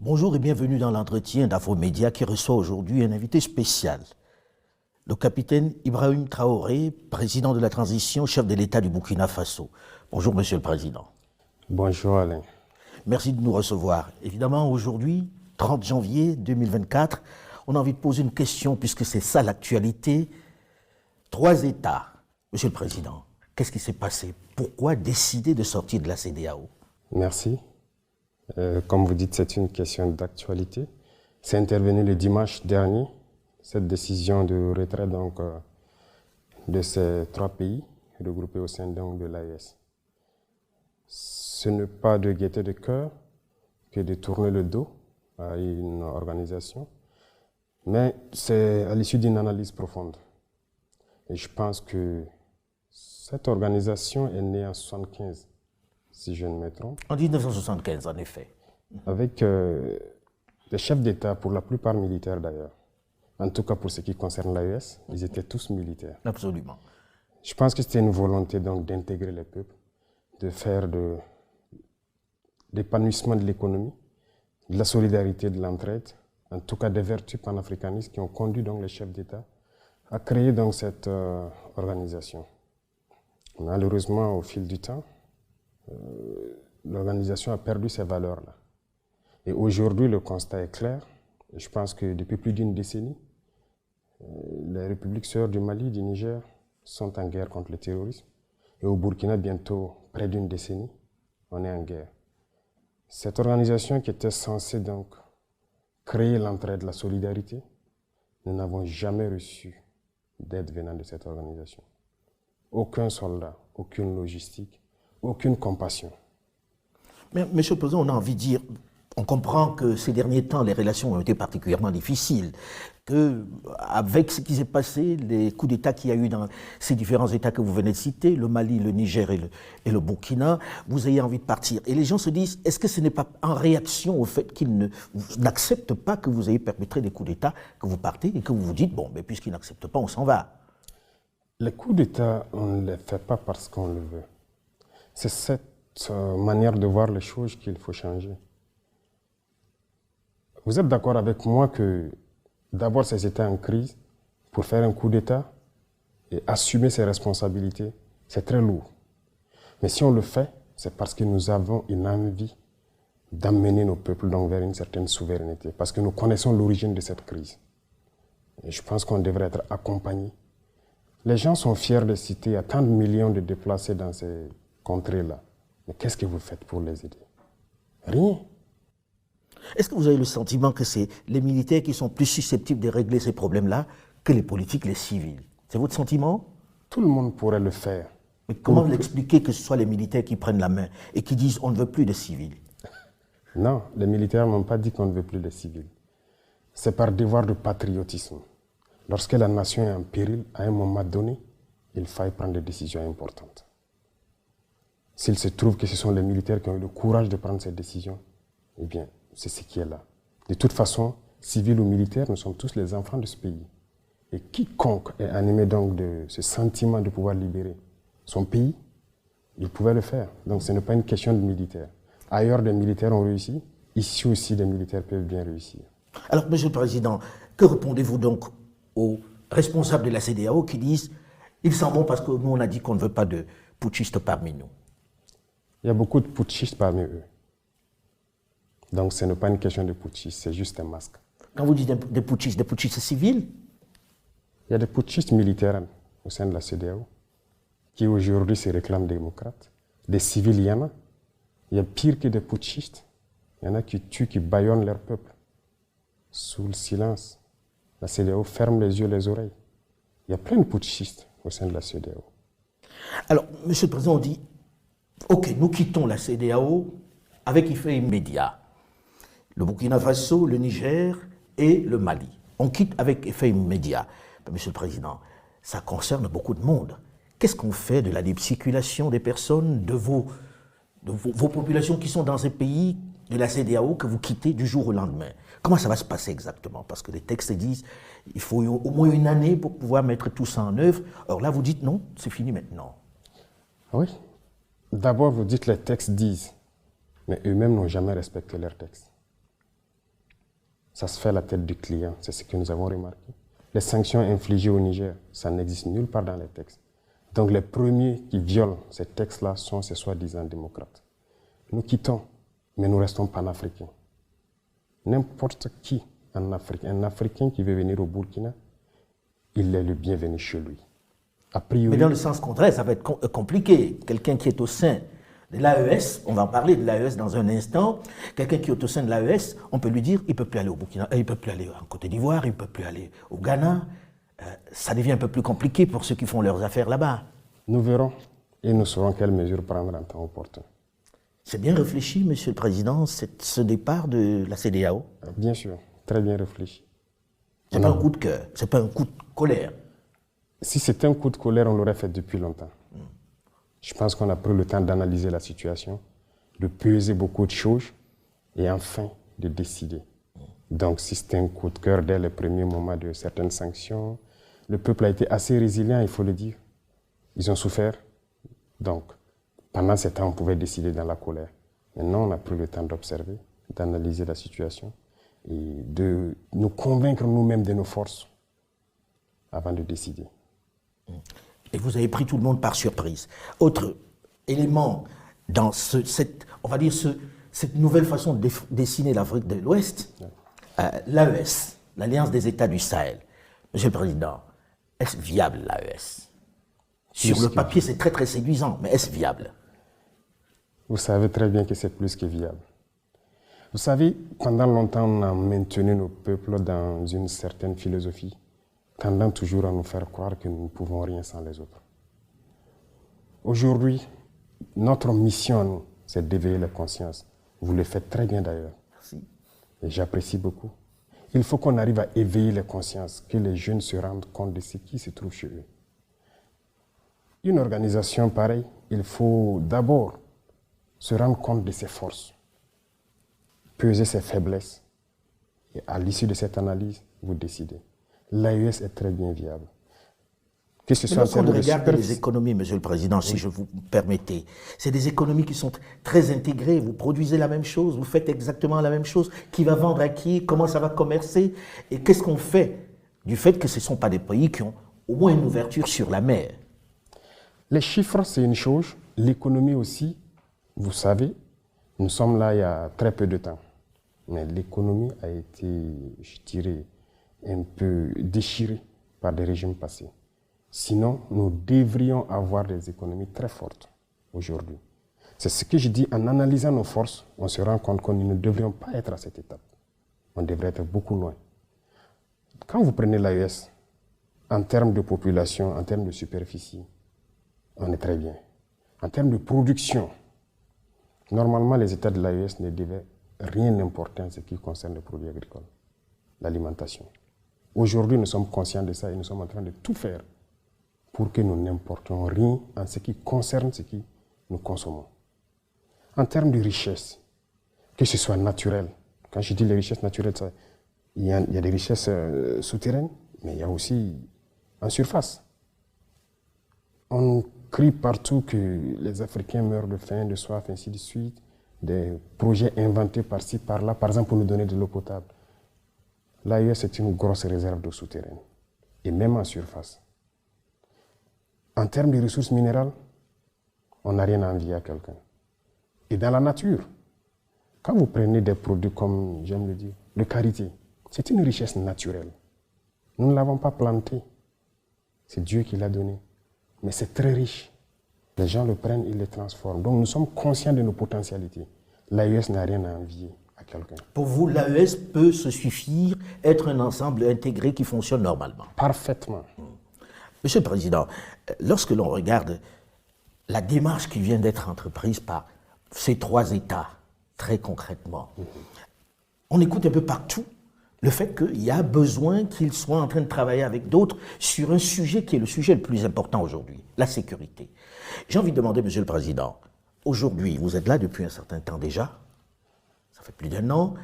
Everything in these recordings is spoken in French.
Bonjour et bienvenue dans l'entretien d'Afromédia qui reçoit aujourd'hui un invité spécial. Le capitaine Ibrahim Traoré, président de la transition, chef de l'État du Burkina Faso. Bonjour Monsieur le Président. Bonjour Alain. Merci de nous recevoir. Évidemment, aujourd'hui, 30 janvier 2024, on a envie de poser une question puisque c'est ça l'actualité. 3 États. Monsieur le Président, qu'est-ce qui s'est passé? Pourquoi décider de sortir de la CEDEAO? Merci. Comme vous dites, c'est une question d'actualité. C'est intervenu le dimanche dernier, cette décision de retrait de ces 3 pays regroupés au sein de l'AES. Ce n'est pas de gaieté de cœur que de tourner le dos à une organisation, mais c'est à l'issue d'une analyse profonde. Et je pense que cette organisation est née en 1975, si je ne me trompe. En 1975, en effet. Avec des chefs d'État, pour la plupart militaires d'ailleurs. En tout cas pour ce qui concerne l'AES, ils étaient tous militaires. Absolument. Je pense que c'était une volonté donc d'intégrer les peuples, de faire de l'épanouissement de l'économie, de la solidarité, de l'entraide, en tout cas des vertus panafricanistes qui ont conduit donc les chefs d'État à créer donc cette organisation. Malheureusement, au fil du temps, l'organisation a perdu ces valeurs-là. Et aujourd'hui, le constat est clair. Et je pense que depuis plus d'une décennie, les républiques sœurs du Mali, du Niger, sont en guerre contre le terrorisme. Et au Burkina, bientôt près d'une décennie, on est en guerre. Cette organisation qui était censée donc créer l'entraide, la solidarité, nous n'avons jamais reçu d'aide venant de cette organisation. Aucun soldat, aucune logistique, aucune compassion. Mais, Monsieur le Président, on a envie de dire, on comprend que ces derniers temps, les relations ont été particulièrement difficiles, qu'avec ce qui s'est passé, les coups d'État qu'il y a eu dans ces différents États que vous venez de citer, le Mali, le Niger et le Burkina, vous ayez envie de partir. Et les gens se disent, est-ce que ce n'est pas en réaction au fait qu'ils n'acceptent pas que vous ayez perpétré des coups d'État, que vous partez et que vous vous dites, bon, mais puisqu'ils n'acceptent pas, on s'en va? Les coups d'État, on ne les fait pas parce qu'on le veut. C'est cette manière de voir les choses qu'il faut changer. Vous êtes d'accord avec moi que d'abord ces États en crise, pour faire un coup d'État et assumer ses responsabilités, c'est très lourd. Mais si on le fait, c'est parce que nous avons une envie d'amener nos peuples donc vers une certaine souveraineté, parce que nous connaissons l'origine de cette crise. Et je pense qu'on devrait être accompagné. Les gens sont fiers de citer, il y a tant de millions de déplacés dans ces contrées-là. Mais qu'est-ce que vous faites pour les aider? Rien. Est-ce que vous avez le sentiment que c'est les militaires qui sont plus susceptibles de régler ces problèmes-là que les politiques, les civils? C'est votre sentiment? Tout le monde pourrait le faire. Mais comment vous l'expliquez que ce soit les militaires qui prennent la main et qui disent on ne veut plus de civils? Non, les militaires n'ont pas dit qu'on ne veut plus de civils. C'est par devoir de patriotisme. Lorsque la nation est en péril, à un moment donné, il faille prendre des décisions importantes. S'il se trouve que ce sont les militaires qui ont eu le courage de prendre cette décision, eh bien, c'est ce qui est là. De toute façon, civils ou militaires, nous sommes tous les enfants de ce pays. Et quiconque est animé donc de ce sentiment de pouvoir libérer son pays, il pouvait le faire. Donc ce n'est pas une question de militaires. Ailleurs, des militaires ont réussi. Ici aussi, des militaires peuvent bien réussir. Alors, Monsieur le Président, que répondez-vous donc aux responsables de la CEDEAO qui disent ils s'en vont parce que nous, on a dit qu'on ne veut pas de putschistes parmi nous? Il y a beaucoup de putschistes parmi eux. Donc ce n'est pas une question de putschistes, c'est juste un masque. Quand vous dites des putschistes civils? Il y a des putschistes militaires au sein de la CEDEAO qui aujourd'hui se réclament démocrates. Des civils, il y en a. Il y a pire que des putschistes. Il y en a qui tuent, qui bâillonnent leur peuple. Sous le silence, la CEDEAO ferme les yeux, les oreilles. Il y a plein de putschistes au sein de la CEDEAO. Alors, Monsieur le Président, on dit, ok, nous quittons la CEDEAO avec effet immédiat. Le Burkina Faso, le Niger et le Mali. On quitte avec effet immédiat. Mais Monsieur le Président, ça concerne beaucoup de monde. Qu'est-ce qu'on fait de la libre circulation des personnes, de vos populations qui sont dans ces pays de la CEDEAO que vous quittez du jour au lendemain? Comment ça va se passer exactement? Parce que les textes disent qu'il faut au moins une année pour pouvoir mettre tout ça en œuvre. Alors là, vous dites non, c'est fini maintenant. Oui. D'abord, vous dites les textes disent, mais eux-mêmes n'ont jamais respecté leurs textes. Ça se fait à la tête du client, c'est ce que nous avons remarqué. Les sanctions infligées au Niger, ça n'existe nulle part dans les textes. Donc les premiers qui violent ces textes-là sont ces soi-disant démocrates. Nous quittons, mais nous restons panafricains. N'importe qui en Afrique, un Africain qui veut venir au Burkina, il est le bienvenu chez lui. A priori, mais dans le sens contraire, ça va être compliqué. Quelqu'un qui est au sein de l'AES, on va en parler de l'AES dans un instant, quelqu'un qui est au sein de l'AES, on peut lui dire il ne peut plus aller au Burkina, il ne peut plus aller en Côte d'Ivoire, il ne peut plus aller au Ghana. Ça devient un peu plus compliqué pour ceux qui font leurs affaires là-bas. nous verrons et nous saurons quelles mesures prendre en temps opportun. C'est bien réfléchi, Monsieur le Président, ce départ de la CEDEAO? Bien sûr, très bien réfléchi. Ce n'est pas un coup de cœur, ce n'est pas un coup de colère. Si c'était un coup de colère, on l'aurait fait depuis longtemps. Je pense qu'on a pris le temps d'analyser la situation, de peser beaucoup de choses et enfin de décider. Donc si c'était un coup de cœur dès les premiers moments de certaines sanctions, le peuple a été assez résilient, il faut le dire. Ils ont souffert. Donc pendant ce temps, on pouvait décider dans la colère. Maintenant, on a pris le temps d'observer, d'analyser la situation et de nous convaincre nous-mêmes de nos forces avant de décider. Et vous avez pris tout le monde par surprise. Autre élément dans cette nouvelle façon de dessiner l'Afrique de l'Ouest, l'AES, l'Alliance des États du Sahel. Monsieur le Président, est-ce viable l'AES? Sur le papier, c'est très très séduisant, mais est-ce viable? Vous savez très bien que c'est plus que viable. Vous savez, pendant longtemps, on a maintenu nos peuples dans une certaine philosophie, tendant toujours à nous faire croire que nous ne pouvons rien sans les autres. Aujourd'hui, notre mission à nous, c'est d'éveiller la conscience. Vous le faites très bien d'ailleurs. Merci. Et j'apprécie beaucoup. Il faut qu'on arrive à éveiller les consciences, que les jeunes se rendent compte de ce qui se trouve chez eux. Une organisation pareille, il faut d'abord se rendre compte de ses forces, peser ses faiblesses, et à l'issue de cette analyse, vous décidez. L'AES est très bien viable. Que ce soit en termes de regarde les économies, Monsieur le Président, si je vous permettez, c'est des économies qui sont très intégrées. Vous produisez la même chose, vous faites exactement la même chose. Qui va vendre à qui? Comment ça va commercer? Et qu'est-ce qu'on fait du fait que ce ne sont pas des pays qui ont au moins une ouverture sur la mer? Les chiffres, c'est une chose. L'économie aussi, vous savez, nous sommes là il y a très peu de temps. Mais l'économie a été, je dirais, un peu déchirée par des régimes passés. Sinon, nous devrions avoir des économies très fortes aujourd'hui. C'est ce que je dis, en analysant nos forces, on se rend compte que nous ne devrions pas être à cette étape. On devrait être beaucoup loin. Quand vous prenez l'AES, en termes de population, en termes de superficie, on est très bien. En termes de production, normalement, les États de l'AES ne devaient rien importer en ce qui concerne les produits agricoles, l'alimentation. Aujourd'hui, nous sommes conscients de ça et nous sommes en train de tout faire pour que nous n'importions rien en ce qui concerne ce que nous consommons. En termes de richesse, que ce soit naturel, quand je dis les richesses naturelles, il y a des richesses souterraines, mais il y a aussi en surface. On crie partout que les Africains meurent de faim, de soif, ainsi de suite, des projets inventés par-ci, par-là, par exemple pour nous donner de l'eau potable. L'AES est une grosse réserve d'eau souterraine, et même en surface. En termes de ressources minérales, on n'a rien à envier à quelqu'un. Et dans la nature, quand vous prenez des produits comme, j'aime le dire, le karité, c'est une richesse naturelle. Nous ne l'avons pas planté. C'est Dieu qui l'a donné. Mais c'est très riche. Les gens le prennent, ils le transforment. Donc nous sommes conscients de nos potentialités. L'AES n'a rien à envier à quelqu'un. Pour vous, l'AES peut se suffire, être un ensemble intégré qui fonctionne normalement? Parfaitement. Monsieur le Président, lorsque l'on regarde la démarche qui vient d'être entreprise par ces trois États, très concrètement, on écoute un peu partout le fait qu'il y a besoin qu'ils soient en train de travailler avec d'autres sur un sujet qui est le sujet le plus important aujourd'hui, la sécurité. J'ai envie de demander, Monsieur le Président, aujourd'hui, vous êtes là depuis un certain temps déjà, ça fait plus d'1 an,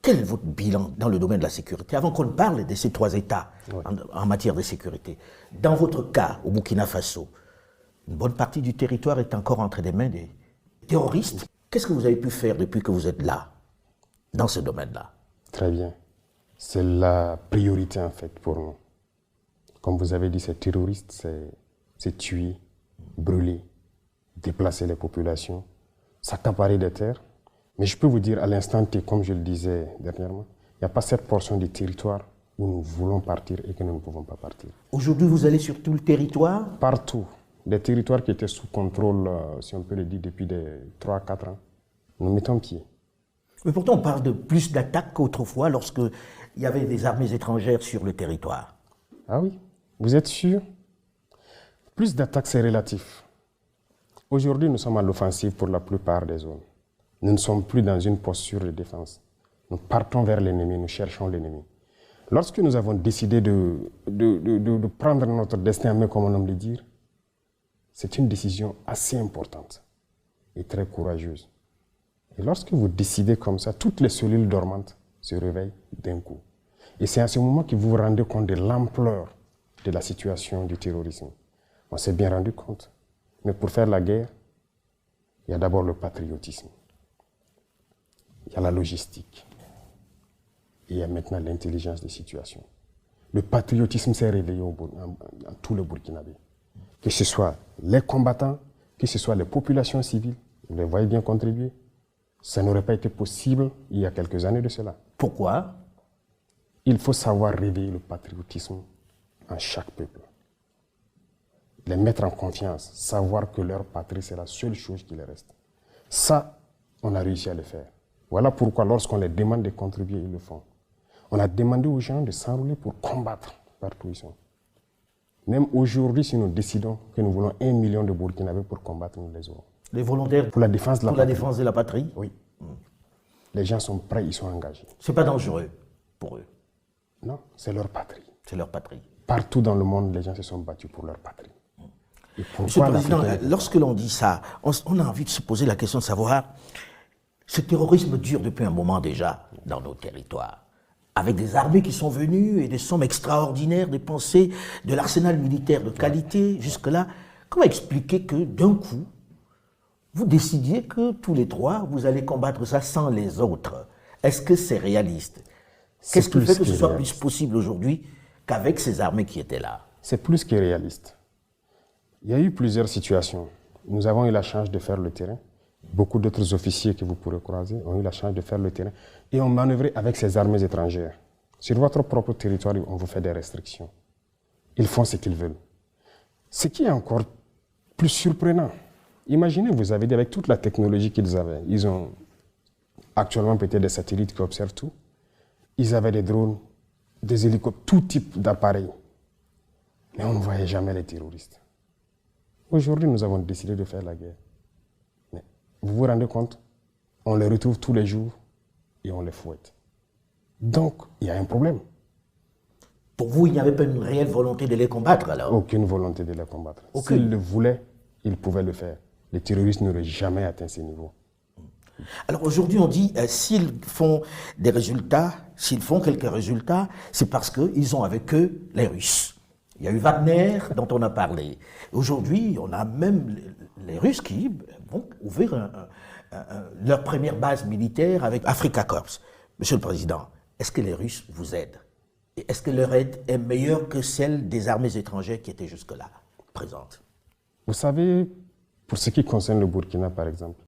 quel est votre bilan dans le domaine de la sécurité, avant qu'on ne parle de ces trois États en matière de sécurité? Dans votre cas, au Burkina Faso, une bonne partie du territoire est encore entre les mains des terroristes. Qu'est-ce que vous avez pu faire depuis que vous êtes là, dans ce domaine-là? Très bien. C'est la priorité en fait pour nous. Comme vous avez dit, c'est terroriste, c'est tuer, brûler, déplacer les populations, s'accaparer des terres. Mais je peux vous dire à l'instant T, comme je le disais dernièrement, il n'y a pas cette portion du territoire où nous voulons partir et que nous ne pouvons pas partir. Aujourd'hui, vous allez sur tout le territoire? Partout. Des territoires qui étaient sous contrôle, si on peut le dire, depuis 3-4 ans. Nous mettons pied. Mais pourtant, on parle de plus d'attaques qu'autrefois lorsqu'il y avait des armées étrangères sur le territoire. Ah oui, vous êtes sûr? Plus d'attaques, c'est relatif. Aujourd'hui, nous sommes à l'offensive pour la plupart des zones. Nous ne sommes plus dans une posture de défense. Nous partons vers l'ennemi, nous cherchons l'ennemi. Lorsque nous avons décidé de prendre notre destin en main, comme on aime le dire, c'est une décision assez importante et très courageuse. Et lorsque vous décidez comme ça, toutes les cellules dormantes se réveillent d'un coup. Et c'est à ce moment que vous vous rendez compte de l'ampleur de la situation du terrorisme. On s'est bien rendu compte. Mais pour faire la guerre, il y a d'abord le patriotisme. Il y a la logistique. Et il y a maintenant l'intelligence des situations. Le patriotisme s'est réveillé en tout le Burkinabé. Que ce soit les combattants, que ce soit les populations civiles, vous les voyez bien contribuer. Ça n'aurait pas été possible il y a quelques années de cela. Pourquoi? Il faut savoir réveiller le patriotisme en chaque peuple. Les mettre en confiance, savoir que leur patrie, c'est la seule chose qui les reste. Ça, on a réussi à le faire. Voilà pourquoi lorsqu'on les demande de contribuer, ils le font. On a demandé aux gens de s'enrôler pour combattre partout où ils sont. Même aujourd'hui, si nous décidons que nous voulons 1 million de Burkinabés pour combattre, nous les aurons. Les volontaires pour la défense de la pour patrie. la défense de la patrie? Oui. Les gens sont prêts, ils sont engagés. C'est pas dangereux pour eux. Non, c'est leur patrie. C'est leur patrie. Partout dans le monde, les gens se sont battus pour leur patrie. Et Monsieur pourquoi le Président, l'Afrique lorsque l'on dit ça, on a envie de se poser la question de savoir, ce terrorisme dure depuis un moment déjà dans nos territoires, avec des armées qui sont venues et des sommes extraordinaires dépensées, de l'arsenal militaire de qualité jusque-là. Comment expliquer que d'un coup, vous décidiez que tous les trois, vous allez combattre ça sans les autres? Est-ce que c'est réaliste? Qu'est-ce qui fait que ce soit plus possible aujourd'hui qu'avec ces armées qui étaient là? C'est plus que réaliste. Il y a eu plusieurs situations. Nous avons eu la chance de faire le terrain. Beaucoup d'autres officiers que vous pourrez croiser ont eu la chance de faire le terrain et ont manœuvré avec ces armées étrangères. Sur votre propre territoire, on vous fait des restrictions. Ils font ce qu'ils veulent. Ce qui est encore plus surprenant, imaginez, vous avez dit, avec toute la technologie qu'ils avaient, ils ont actuellement peut-être des satellites qui observent tout, ils avaient des drones, des hélicoptères, tout type d'appareils. Mais on ne voyait jamais les terroristes. Aujourd'hui, nous avons décidé de faire la guerre. Mais vous vous rendez compte? On les retrouve tous les jours et on les fouette. Donc, il y a un problème. Pour vous, il n'y avait pas une réelle volonté de les combattre alors? Aucune volonté de les combattre. S'ils le voulaient, ils pouvaient le faire. Les terroristes n'auraient jamais atteint ces niveaux. Alors aujourd'hui, on dit s'ils font des résultats, s'ils font quelques résultats, c'est parce qu'ils ont avec eux les Russes. Il y a eu Wagner, dont on a parlé. Aujourd'hui, on a même les Russes qui vont ouvrir leur première base militaire avec Africa Corps. Monsieur le Président, est-ce que les Russes vous aident? Et est-ce que leur aide est meilleure que celle des armées étrangères qui étaient jusque-là présentes? Vous savez, pour ce qui concerne le Burkina, par exemple,